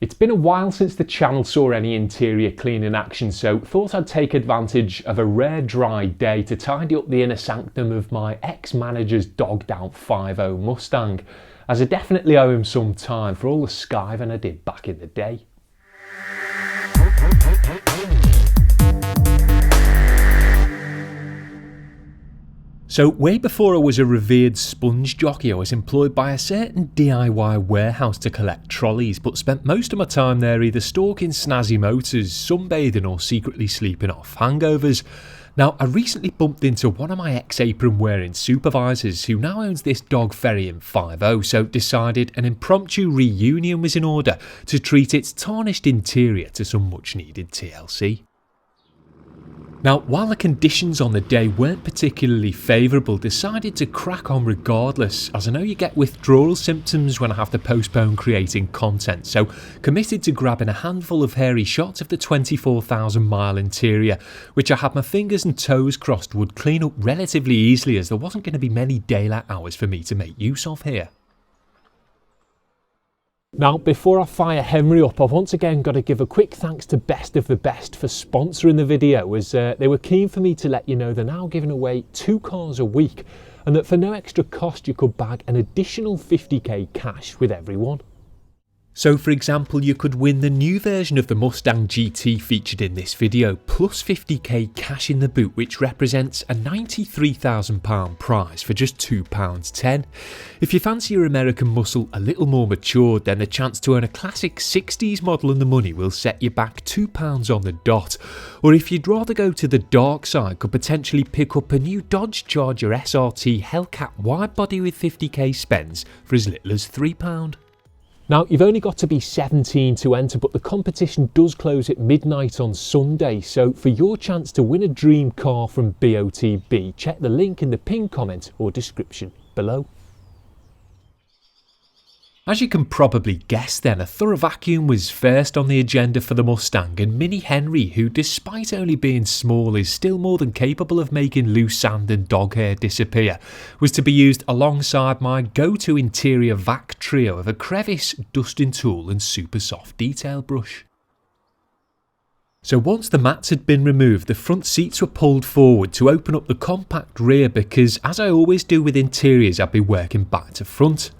It's been a while since the channel saw any interior cleaning action, so thought I'd take advantage of a rare dry day to tidy up the inner sanctum of my ex-manager's dogged out 5.0 Mustang, as I definitely owe him some time for all the skiving I did back in the day. So way before I was a revered sponge jockey, I was employed by a certain DIY warehouse to collect trolleys, but spent most of my time there either stalking snazzy motors, sunbathing or secretly sleeping off hangovers. Now, I recently bumped into one of my ex-apron wearing supervisors who now owns this dog ferrying 5.0, so decided an impromptu reunion was in order to treat its tarnished interior to some much needed TLC. Now, while the conditions on the day weren't particularly favourable, decided to crack on regardless, as I know you get withdrawal symptoms when I have to postpone creating content, so committed to grabbing a handful of hairy shots of the 24,000 mile interior, which I had my fingers and toes crossed would clean up relatively easily, as there wasn't going to be many daylight hours for me to make use of here. Now, before I fire Henry up, I've once again got to give a quick thanks to Best of the Best for sponsoring the video, as they were keen for me to let you know they're now giving away 2 cars a week, and that for no extra cost you could bag an additional 50k cash with everyone. So for example, you could win the new version of the Mustang GT featured in this video, plus 50k cash in the boot, which represents a £93,000 prize for just £2.10. If you fancy your American muscle a little more matured, then the chance to earn a classic 60s model and the money will set you back £2 on the dot. Or if you'd rather go to the dark side, could potentially pick up a new Dodge Charger SRT Hellcat widebody with 50k spends for as little as £3. Now, you've only got to be 17 to enter, but the competition does close at midnight on Sunday, so for your chance to win a dream car from BOTB, check the link in the pinned comment or description below. As you can probably guess then, a thorough vacuum was first on the agenda for the Mustang, and Mini Henry, who despite only being small is still more than capable of making loose sand and dog hair disappear, was to be used alongside my go-to interior vac trio of a Crevice dusting tool and super soft detail brush. So once the mats had been removed, the front seats were pulled forward to open up the compact rear, because as I always do with interiors, I'd be working back to front.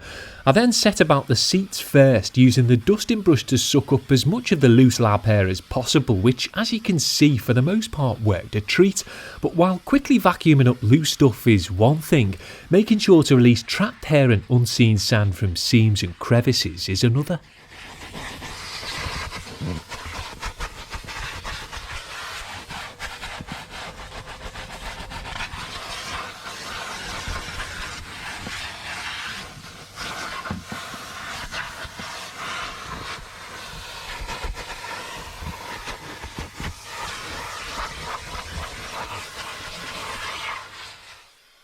I then set about the seats first, using the dusting brush to suck up as much of the loose lab hair as possible, which as you can see for the most part worked a treat. But while quickly vacuuming up loose stuff is one thing, making sure to release trapped hair and unseen sand from seams and crevices is another.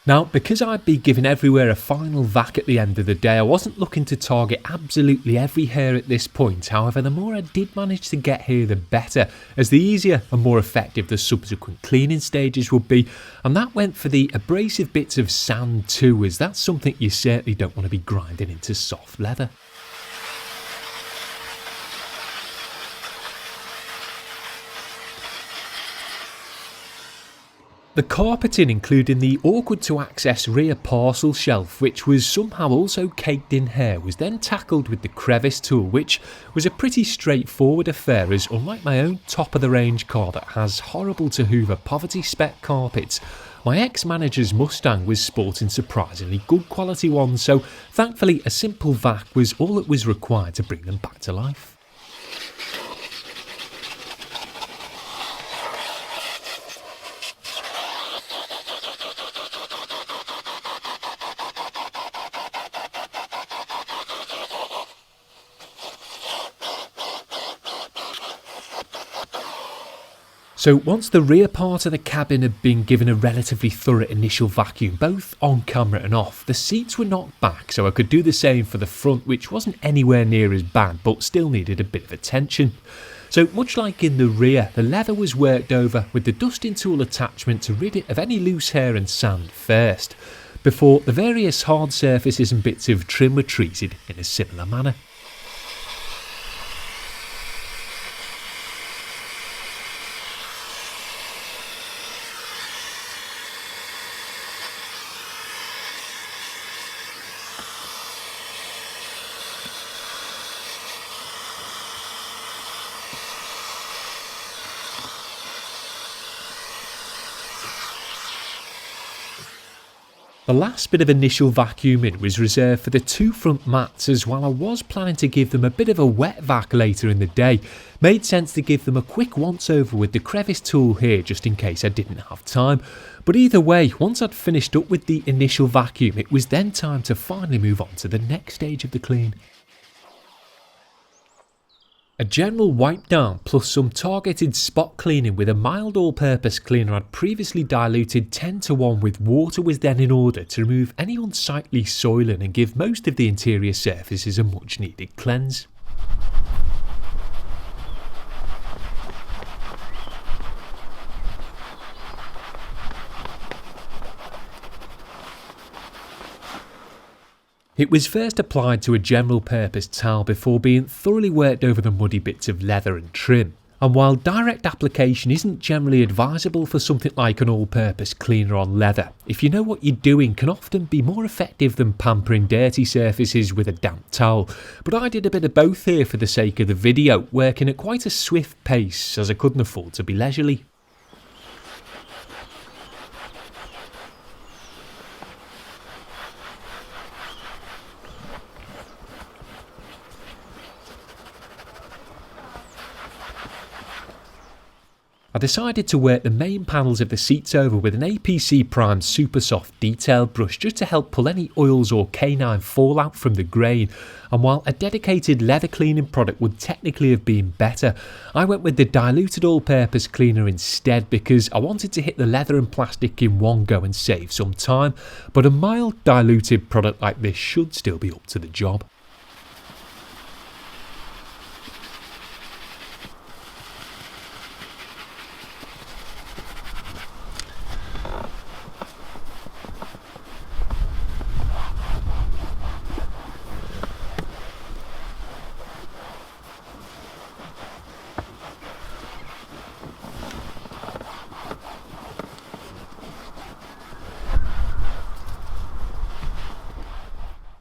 Now, because I'd be giving everywhere a final vac at the end of the day, I wasn't looking to target absolutely every hair at this point. However, the more I did manage to get here, the better, as the easier and more effective the subsequent cleaning stages would be. And that went for the abrasive bits of sand too, as that's something you certainly don't want to be grinding into soft leather. The carpeting, including the awkward to access rear parcel shelf, which was somehow also caked in hair, was then tackled with the Crevice Tool, which was a pretty straightforward affair, as unlike my own top of the range car that has horrible to hoover poverty spec carpets, my ex-manager's Mustang was sporting surprisingly good quality ones, so thankfully a simple vac was all that was required to bring them back to life. So once the rear part of the cabin had been given a relatively thorough initial vacuum, both on camera and off, the seats were knocked back so I could do the same for the front, which wasn't anywhere near as bad but still needed a bit of attention. So much like in the rear, the leather was worked over with the dusting tool attachment to rid it of any loose hair and sand first, before the various hard surfaces and bits of trim were treated in a similar manner. The last bit of initial vacuuming was reserved for the two front mats, as while I was planning to give them a bit of a wet vac later in the day, made sense to give them a quick once over with the Crevice Tool here just in case I didn't have time. But either way, once I'd finished up with the initial vacuum, it was then time to finally move on to the next stage of the clean. A general wipe down plus some targeted spot cleaning with a mild all-purpose cleaner I'd previously diluted 10:1 with water was then in order to remove any unsightly soiling and give most of the interior surfaces a much needed cleanse. It was first applied to a general purpose towel before being thoroughly worked over the muddy bits of leather and trim. And while direct application isn't generally advisable for something like an all-purpose cleaner on leather, if you know what you're doing can often be more effective than pampering dirty surfaces with a damp towel. But I did a bit of both here for the sake of the video, working at quite a swift pace as I couldn't afford to be leisurely. I decided to work the main panels of the seats over with an APC primed super soft detailed brush just to help pull any oils or canine fallout from the grain, and while a dedicated leather cleaning product would technically have been better, I went with the diluted all-purpose cleaner instead because I wanted to hit the leather and plastic in one go and save some time, but a mild diluted product like this should still be up to the job.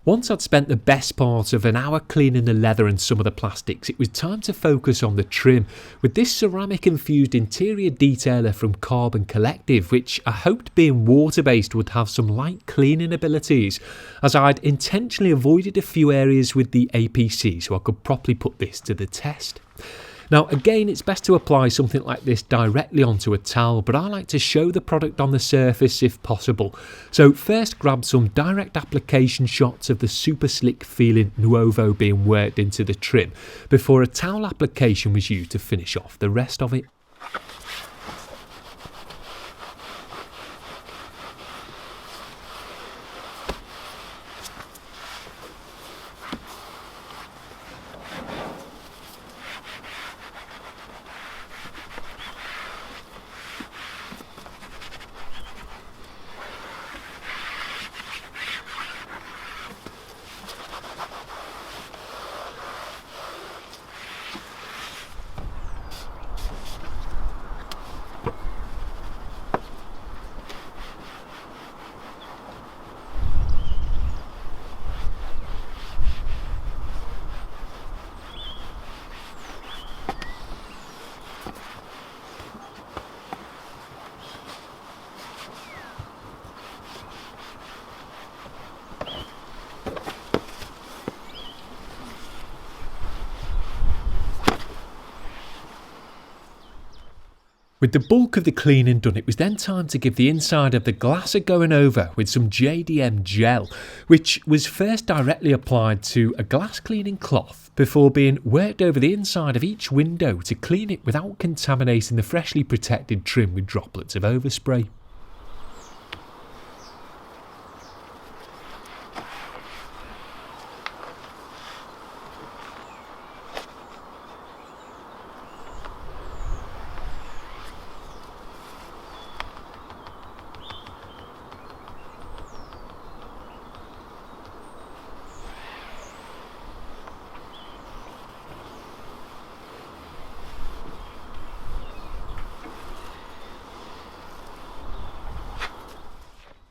Once I'd spent the best part of an hour cleaning the leather and some of the plastics, it was time to focus on the trim with this ceramic infused interior detailer from Carbon Collective, which I hoped being water based would have some light cleaning abilities, as I'd intentionally avoided a few areas with the APC so I could properly put this to the test. Now again, it's best to apply something like this directly onto a towel, but I like to show the product on the surface if possible. So first grab some direct application shots of the super slick feeling Nuovo being worked into the trim before a towel application was used to finish off the rest of it. With the bulk of the cleaning done, it was then time to give the inside of the glass a going over with some JDM gel, which was first directly applied to a glass cleaning cloth before being worked over the inside of each window to clean it without contaminating the freshly protected trim with droplets of overspray.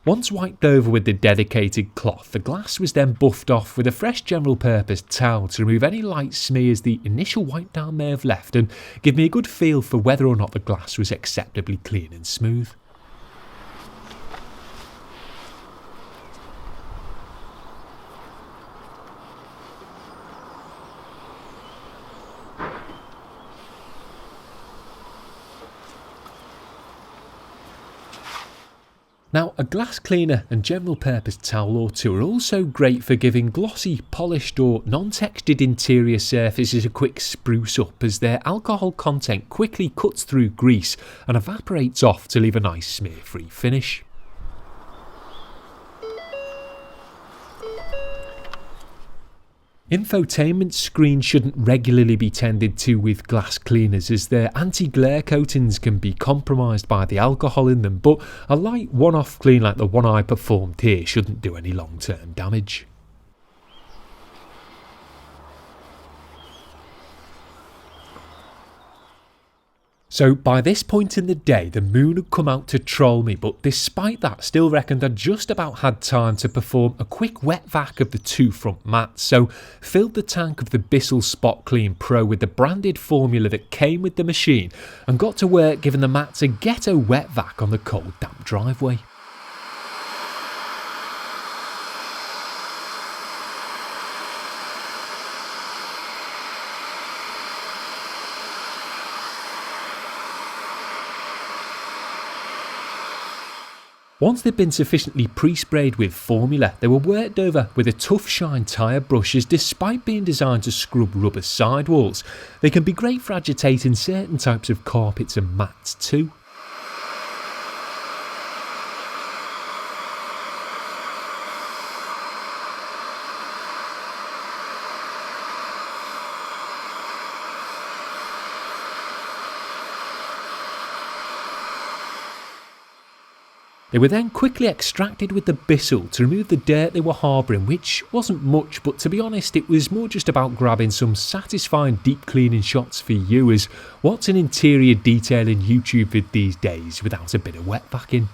Once wiped over with the dedicated cloth, the glass was then buffed off with a fresh general purpose towel to remove any light smears the initial wipe down may have left and give me a good feel for whether or not the glass was acceptably clean and smooth. Now, a glass cleaner and general purpose towel or two are also great for giving glossy, polished or non-textured interior surfaces a quick spruce up, as their alcohol content quickly cuts through grease and evaporates off to leave a nice smear-free finish. Infotainment screens shouldn't regularly be tended to with glass cleaners, as their anti-glare coatings can be compromised by the alcohol in them, but a light one-off clean like the one I performed here shouldn't do any long-term damage. So by this point in the day, the moon had come out to troll me, but despite that, still reckoned I just about had time to perform a quick wet vac of the two front mats. So filled the tank of the Bissell Spot Clean Pro with the branded formula that came with the machine and got to work giving the mats a ghetto wet vac on the cold, damp driveway. Once they'd been sufficiently pre-sprayed with formula, they were worked over with a tough shine Tyre brush, as despite being designed to scrub rubber sidewalls, they can be great for agitating certain types of carpets and mats too. They were then quickly extracted with the Bissell to remove the dirt they were harbouring, which wasn't much, but to be honest it was more just about grabbing some satisfying deep cleaning shots for you, as what's an interior detailing YouTube vid these days without a bit of wet vacuum?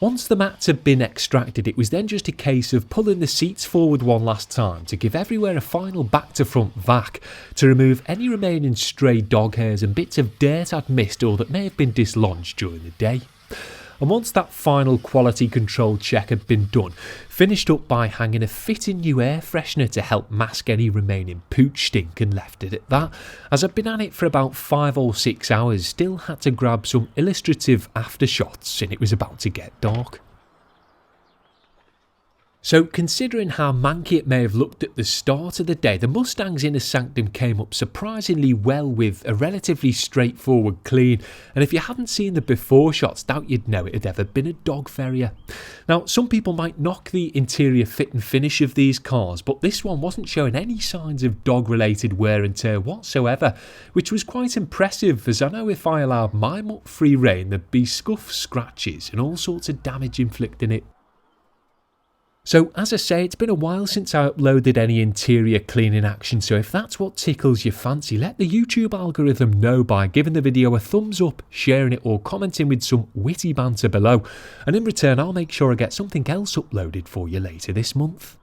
Once the mats had been extracted, it was then just a case of pulling the seats forward one last time to give everywhere a final back to front vac to remove any remaining stray dog hairs and bits of dirt I'd missed or that may have been dislodged during the day. And once that final quality control check had been done, finished up by hanging a fitting new air freshener to help mask any remaining pooch stink, and left it at that, as I'd been at it for about 5 or 6 hours, still had to grab some illustrative aftershots and it was about to get dark. So considering how manky it may have looked at the start of the day, the Mustang's inner sanctum came up surprisingly well with a relatively straightforward clean, and if you hadn't seen the before shots, doubt you'd know it had ever been a dog farrier. Now some people might knock the interior fit and finish of these cars, but this one wasn't showing any signs of dog related wear and tear whatsoever, which was quite impressive, as I know if I allowed my mutt free rein there'd be scuffs, scratches and all sorts of damage inflicting it. So as I say, it's been a while since I uploaded any interior cleaning action, so if that's what tickles your fancy, let the YouTube algorithm know by giving the video a thumbs up, sharing it or commenting with some witty banter below, and in return I'll make sure I get something else uploaded for you later this month.